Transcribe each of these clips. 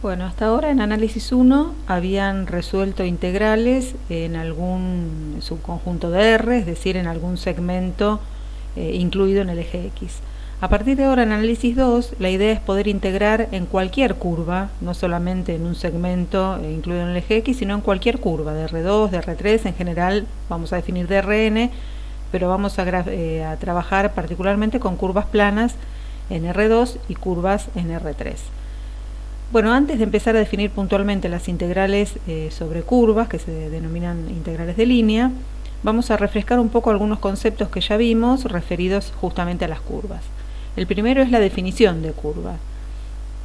Bueno, hasta ahora en análisis 1 habían resuelto integrales en algún subconjunto de R, es decir, en algún segmento incluido en el eje X. A partir de ahora en análisis 2, la idea es poder integrar en cualquier curva, no solamente en un segmento incluido en el eje X, sino en cualquier curva, de R2, de R3, en general vamos a definir de Rn, pero vamos a trabajar particularmente con curvas planas en R2 y curvas en R3. Bueno, antes de empezar a definir puntualmente las integrales sobre curvas, que se denominan integrales de línea, vamos a refrescar un poco algunos conceptos que ya vimos referidos justamente a las curvas. El primero es la definición de curva.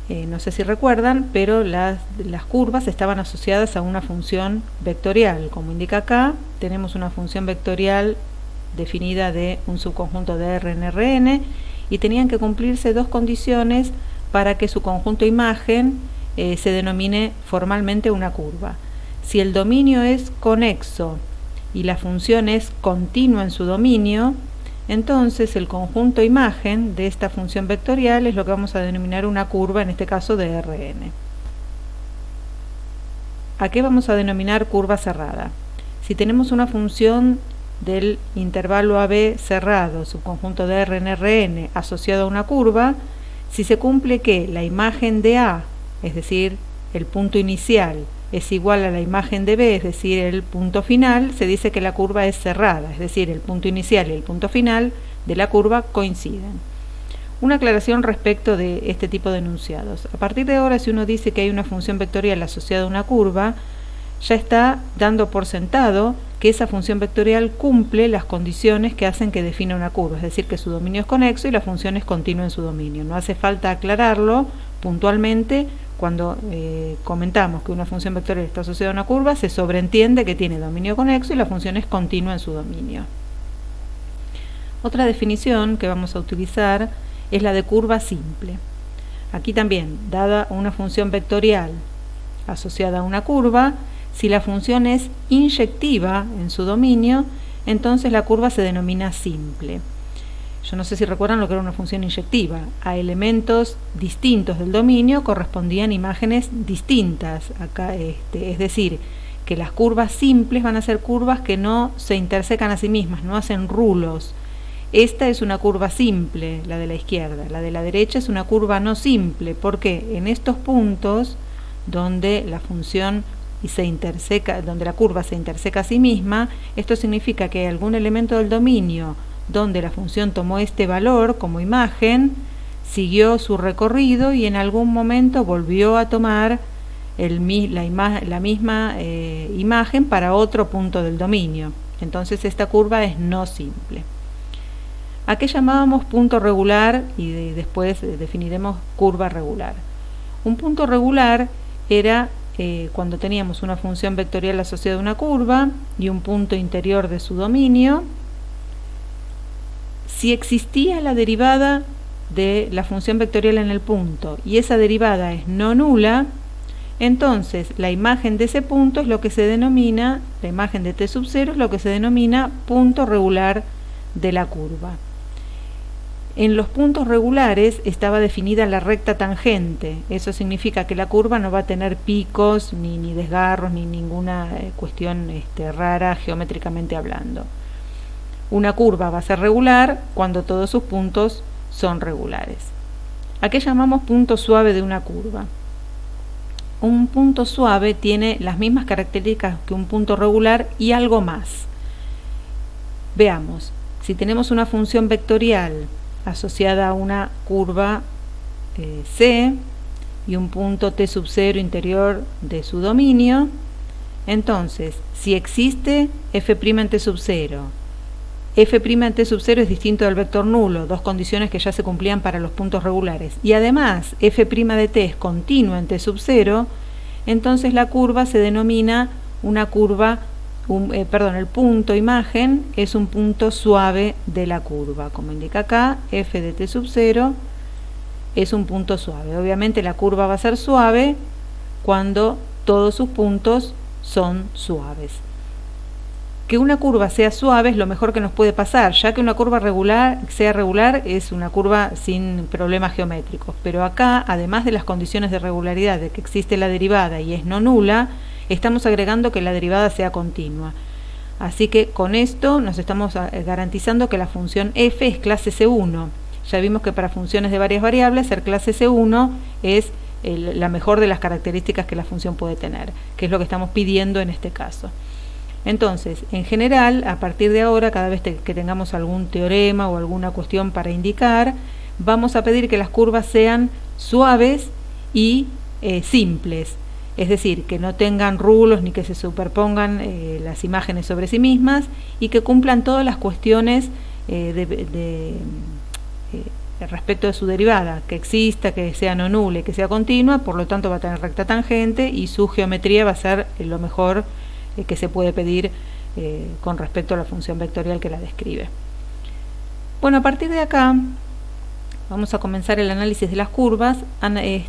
No sé si recuerdan, pero las curvas estaban asociadas a una función vectorial. Como indica acá, tenemos una función vectorial definida de un subconjunto de R en Rn y tenían que cumplirse dos condiciones para que su conjunto imagen se denomine formalmente una curva. Si el dominio es conexo y la función es continua en su dominio, entonces el conjunto imagen de esta función vectorial es lo que vamos a denominar una curva, en este caso de Rn. ¿A qué vamos a denominar curva cerrada? Si tenemos una función del intervalo AB cerrado, subconjunto de R en Rn, asociado a una curva, si se cumple que la imagen de A, es decir, el punto inicial, es igual a la imagen de B, es decir, el punto final, se dice que la curva es cerrada, es decir, el punto inicial y el punto final de la curva coinciden. Una aclaración respecto de este tipo de enunciados. A partir de ahora, si uno dice que hay una función vectorial asociada a una curva, ya está dando por sentado que esa función vectorial cumple las condiciones que hacen que defina una curva, es decir, que su dominio es conexo y la función es continua en su dominio. No hace falta aclararlo puntualmente. Cuando comentamos que una función vectorial está asociada a una curva, se sobreentiende que tiene dominio conexo y la función es continua en su dominio. Otra definición que vamos a utilizar es la de curva simple. Aquí también, dada una función vectorial asociada a una curva, si la función es inyectiva en su dominio, entonces la curva se denomina simple. Yo no sé si recuerdan lo que era una función inyectiva. A elementos distintos del dominio correspondían imágenes distintas. Acá, es decir, que las curvas simples van a ser curvas que no se intersecan a sí mismas, no hacen rulos. Esta es una curva simple, la de la izquierda. La de la derecha es una curva no simple, porque en estos puntos donde la función donde la curva se interseca a sí misma, esto significa que hay algún elemento del dominio donde la función tomó este valor como imagen, siguió su recorrido y en algún momento volvió a tomar la misma imagen para otro punto del dominio. Entonces esta curva es no simple. ¿A qué llamábamos punto regular? Y después definiremos curva regular. Un punto regular era cuando teníamos una función vectorial asociada a una curva y un punto interior de su dominio. Si existía la derivada de la función vectorial en el punto y esa derivada es no nula, entonces la imagen de ese punto es lo que se denomina, la imagen de t sub 0 es lo que se denomina punto regular de la curva. En los puntos regulares estaba definida la recta tangente. Eso significa que la curva no va a tener picos, ni desgarros, ni ninguna cuestión rara geométricamente hablando. Una curva va a ser regular cuando todos sus puntos son regulares. ¿A qué llamamos punto suave de una curva? Un punto suave tiene las mismas características que un punto regular y algo más. Veamos, si tenemos una función vectorial asociada a una curva C y un punto t sub 0 interior de su dominio, entonces, si existe f' en t sub 0, f' en t sub 0 es distinto del vector nulo, dos condiciones que ya se cumplían para los puntos regulares, y además f' de t es continua en t sub 0, entonces la curva se denomina una curva, el punto imagen es un punto suave de la curva. Como indica acá, f de t sub 0 es un punto suave. Obviamente la curva va a ser suave cuando todos sus puntos son suaves. Que una curva sea suave es lo mejor que nos puede pasar, ya que una curva sea regular es una curva sin problemas geométricos. Pero acá, además de las condiciones de regularidad de que existe la derivada y es no nula, estamos agregando que la derivada sea continua. Así que con esto nos estamos garantizando que la función f es clase C1. Ya vimos que para funciones de varias variables ser clase C1 es la mejor de las características que la función puede tener, que es lo que estamos pidiendo en este caso. Entonces, en general, a partir de ahora, cada vez que tengamos algún teorema o alguna cuestión para indicar, vamos a pedir que las curvas sean suaves y simples. Es decir, que no tengan rulos ni que se superpongan las imágenes sobre sí mismas y que cumplan todas las cuestiones respecto de su derivada, que exista, que sea no nula y que sea continua, por lo tanto va a tener recta tangente y su geometría va a ser lo mejor que se puede pedir con respecto a la función vectorial que la describe. Bueno, a partir de acá vamos a comenzar el análisis de las curvas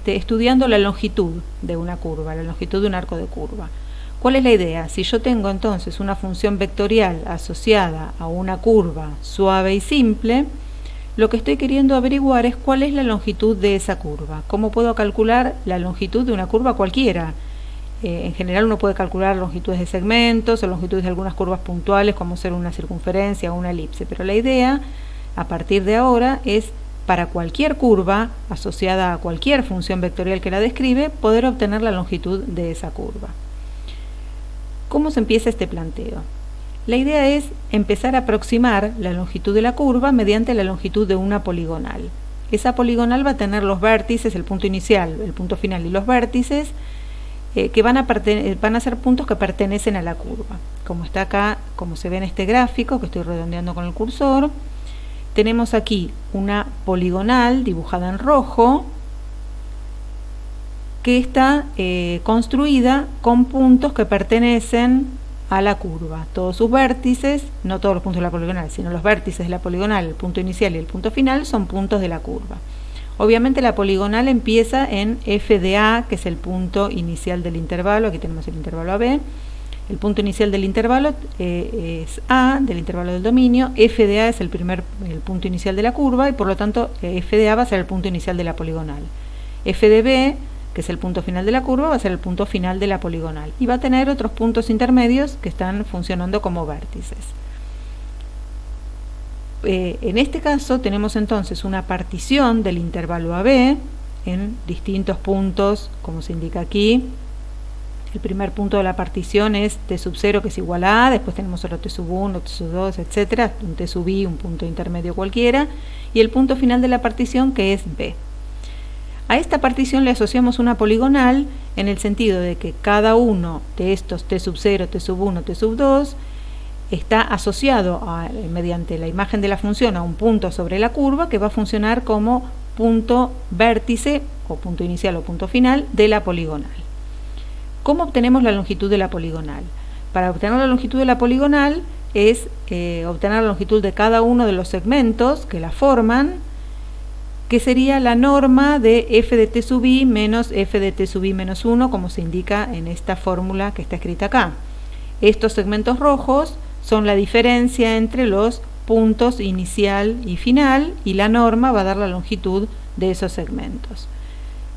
estudiando la longitud de una curva, la longitud de un arco de curva. ¿Cuál es la idea? Si yo tengo entonces una función vectorial asociada a una curva suave y simple, lo que estoy queriendo averiguar es cuál es la longitud de esa curva. ¿Cómo puedo calcular la longitud de una curva cualquiera? En general uno puede calcular longitudes de segmentos o longitudes de algunas curvas puntuales como ser una circunferencia o una elipse, pero la idea a partir de ahora es para cualquier curva asociada a cualquier función vectorial que la describe poder obtener la longitud de esa curva. ¿Cómo se empieza este planteo? La idea es empezar a aproximar la longitud de la curva mediante la longitud de una poligonal. Esa poligonal va a tener los vértices, el punto inicial, el punto final y los vértices que van a ser puntos que pertenecen a la curva. Como está acá, como se ve en este gráfico que estoy redondeando con el cursor, tenemos aquí una poligonal dibujada en rojo que está construida con puntos que pertenecen a la curva. Todos sus vértices, no todos los puntos de la poligonal, sino los vértices de la poligonal, el punto inicial y el punto final son puntos de la curva. Obviamente la poligonal empieza en f de a, que es el punto inicial del intervalo. Aquí tenemos el intervalo AB. El punto inicial del intervalo es a, del intervalo del dominio. F de a es el punto inicial de la curva y por lo tanto f de a va a ser el punto inicial de la poligonal. F de b, que es el punto final de la curva, va a ser el punto final de la poligonal. Y va a tener otros puntos intermedios que están funcionando como vértices. En este caso tenemos entonces una partición del intervalo AB en distintos puntos, como se indica aquí. El primer punto de la partición es t sub 0, que es igual a A, después tenemos otro t sub 1, t sub 2, etcétera, un t sub i, un punto intermedio cualquiera, y el punto final de la partición, que es B. A esta partición le asociamos una poligonal en el sentido de que cada uno de estos t sub 0, t sub 1, t sub 2 está asociado mediante la imagen de la función a un punto sobre la curva que va a funcionar como punto vértice o punto inicial o punto final de la poligonal. ¿Cómo obtenemos la longitud de la poligonal? Para obtener la longitud de la poligonal es obtener la longitud de cada uno de los segmentos que la forman, que sería la norma de f de t sub i menos f de t sub i menos 1, como se indica en esta fórmula que está escrita acá. Estos segmentos rojos son la diferencia entre los puntos inicial y final, y la norma va a dar la longitud de esos segmentos.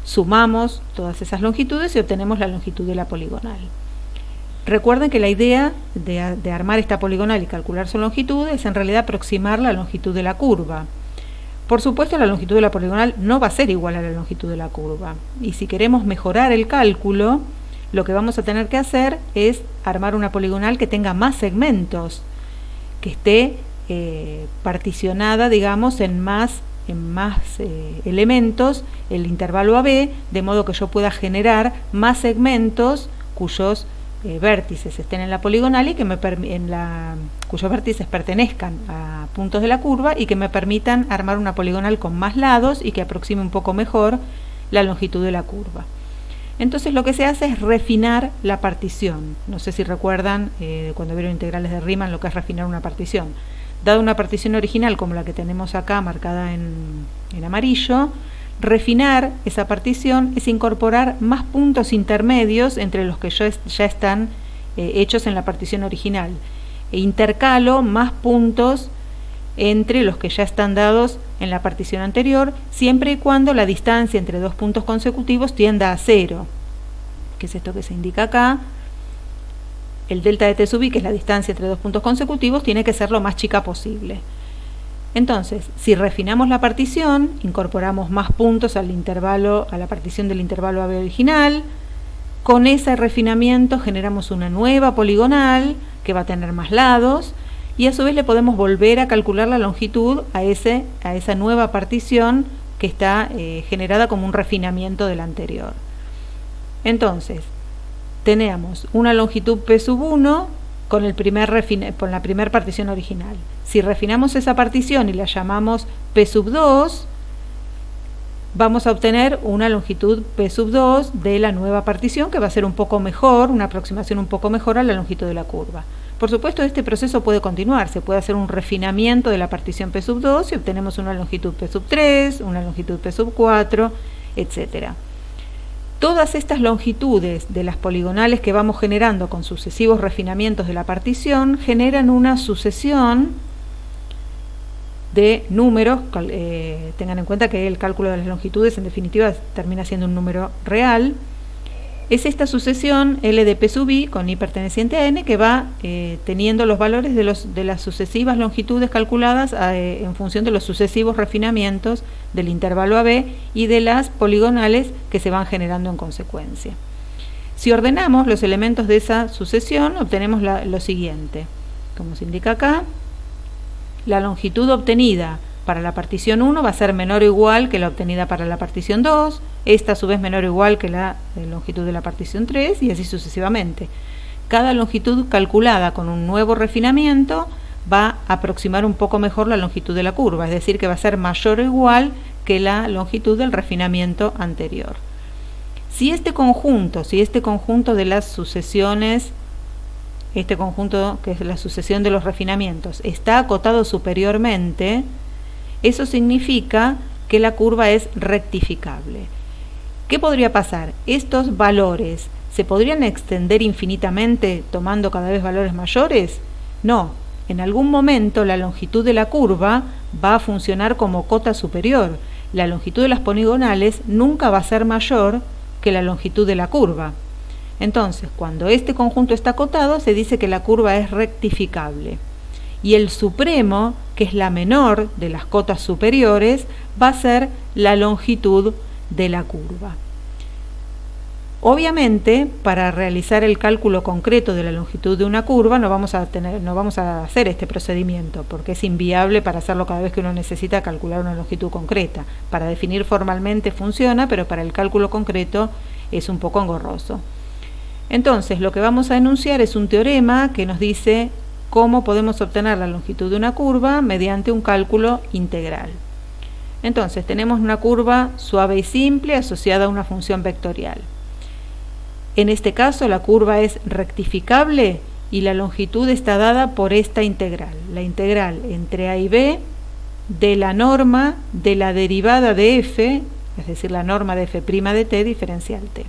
Sumamos todas esas longitudes y obtenemos la longitud de la poligonal. Recuerden que la idea de armar esta poligonal y calcular su longitud es en realidad aproximar la longitud de la curva. Por supuesto, la longitud de la poligonal no va a ser igual a la longitud de la curva, y si queremos mejorar el cálculo, lo que vamos a tener que hacer es armar una poligonal que tenga más segmentos, que esté particionada, digamos, en más elementos, el intervalo AB, de modo que yo pueda generar más segmentos cuyos vértices estén en la poligonal y que cuyos vértices pertenezcan a puntos de la curva y que me permitan armar una poligonal con más lados y que aproxime un poco mejor la longitud de la curva. Entonces lo que se hace es refinar la partición. No sé si recuerdan cuando vieron integrales de Riemann lo que es refinar una partición. Dada una partición original como la que tenemos acá marcada en amarillo, refinar esa partición es incorporar más puntos intermedios entre los que ya están hechos en la partición original. intercalo más puntos entre los que ya están dados en la partición anterior, siempre y cuando la distancia entre dos puntos consecutivos tienda a 0, que es esto que se indica acá. El delta de t sub i, que es la distancia entre dos puntos consecutivos, tiene que ser lo más chica posible. Entonces, si refinamos la partición, incorporamos más puntos al intervalo, a la partición del intervalo AB original. Con ese refinamiento generamos una nueva poligonal que va a tener más lados, y a su vez le podemos volver a calcular la longitud a esa nueva partición que está generada como un refinamiento de la anterior. Entonces, tenemos una longitud P sub 1 con la primera partición original. Si refinamos esa partición y la llamamos P sub 2, vamos a obtener una longitud P sub 2 de la nueva partición, que va a ser un poco mejor, una aproximación un poco mejor a la longitud de la curva. Por supuesto, este proceso puede continuar, se puede hacer un refinamiento de la partición P sub 2 y obtenemos una longitud P sub 3, una longitud P sub 4, etc. Todas estas longitudes de las poligonales que vamos generando con sucesivos refinamientos de la partición generan una sucesión de números. Tengan en cuenta que el cálculo de las longitudes en definitiva termina siendo un número real. Es esta sucesión L de P sub i con i perteneciente a n que va teniendo los valores de las sucesivas longitudes calculadas en función de los sucesivos refinamientos del intervalo AB y de las poligonales que se van generando en consecuencia. Si ordenamos los elementos de esa sucesión, obtenemos lo siguiente. Como se indica acá, la longitud obtenida para la partición 1 va a ser menor o igual que la obtenida para la partición 2, esta a su vez menor o igual que la longitud de la partición 3 y así sucesivamente. Cada longitud calculada con un nuevo refinamiento va a aproximar un poco mejor la longitud de la curva, es decir, que va a ser mayor o igual que la longitud del refinamiento anterior. Si este conjunto de las sucesiones, este conjunto que es la sucesión de los refinamientos, está acotado superiormente, eso significa que la curva es rectificable. ¿Qué podría pasar? ¿Estos valores se podrían extender infinitamente tomando cada vez valores mayores? No, en algún momento la longitud de la curva va a funcionar como cota superior. La longitud de las poligonales nunca va a ser mayor que la longitud de la curva. Entonces, cuando este conjunto está acotado, se dice que la curva es rectificable. Y el supremo, que es la menor de las cotas superiores, va a ser la longitud de la curva. Obviamente, para realizar el cálculo concreto de la longitud de una curva no vamos a hacer este procedimiento, porque es inviable para hacerlo cada vez que uno necesita calcular una longitud concreta. Para definir formalmente funciona, pero para el cálculo concreto es un poco engorroso. Entonces, lo que vamos a enunciar es un teorema que nos dice cómo podemos obtener la longitud de una curva mediante un cálculo integral. Entonces, tenemos una curva suave y simple asociada a una función vectorial. En este caso, la curva es rectificable y la longitud está dada por esta integral, la integral entre a y b de la norma de la derivada de f, es decir, la norma de f' de t diferencial t.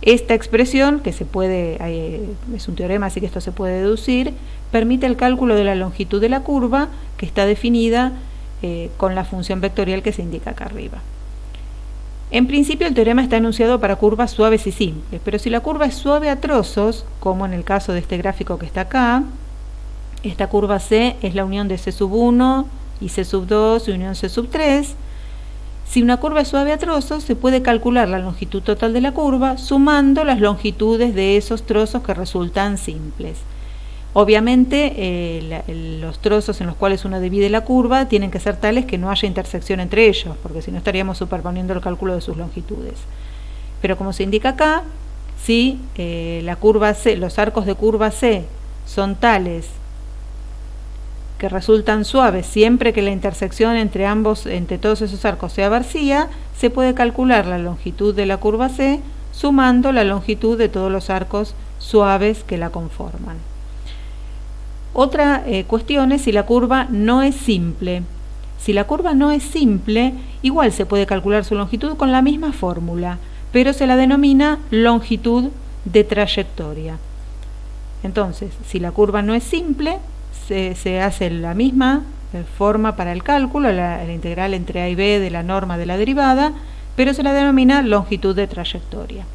Esta expresión, que es un teorema, así que esto se puede deducir, permite el cálculo de la longitud de la curva, que está definida con la función vectorial que se indica acá arriba. En principio, el teorema está enunciado para curvas suaves y simples, pero si la curva es suave a trozos, como en el caso de este gráfico que está acá, esta curva C es la unión de C sub 1 y C sub 2 y unión C sub 3, si una curva es suave a trozos, se puede calcular la longitud total de la curva sumando las longitudes de esos trozos que resultan simples. Obviamente, los trozos en los cuales uno divide la curva tienen que ser tales que no haya intersección entre ellos, porque si no estaríamos superponiendo el cálculo de sus longitudes. Pero como se indica acá, si la curva C, los arcos de curva C son tales que resultan suaves siempre que la intersección entre todos esos arcos sea vacía, se puede calcular la longitud de la curva C sumando la longitud de todos los arcos suaves que la conforman. Otra cuestión es si la curva no es simple. Si la curva no es simple, igual se puede calcular su longitud con la misma fórmula, pero se la denomina longitud de trayectoria. Entonces, si la curva no es simple, se hace la misma forma para el cálculo, la integral entre A y B de la norma de la derivada, pero se la denomina longitud de trayectoria.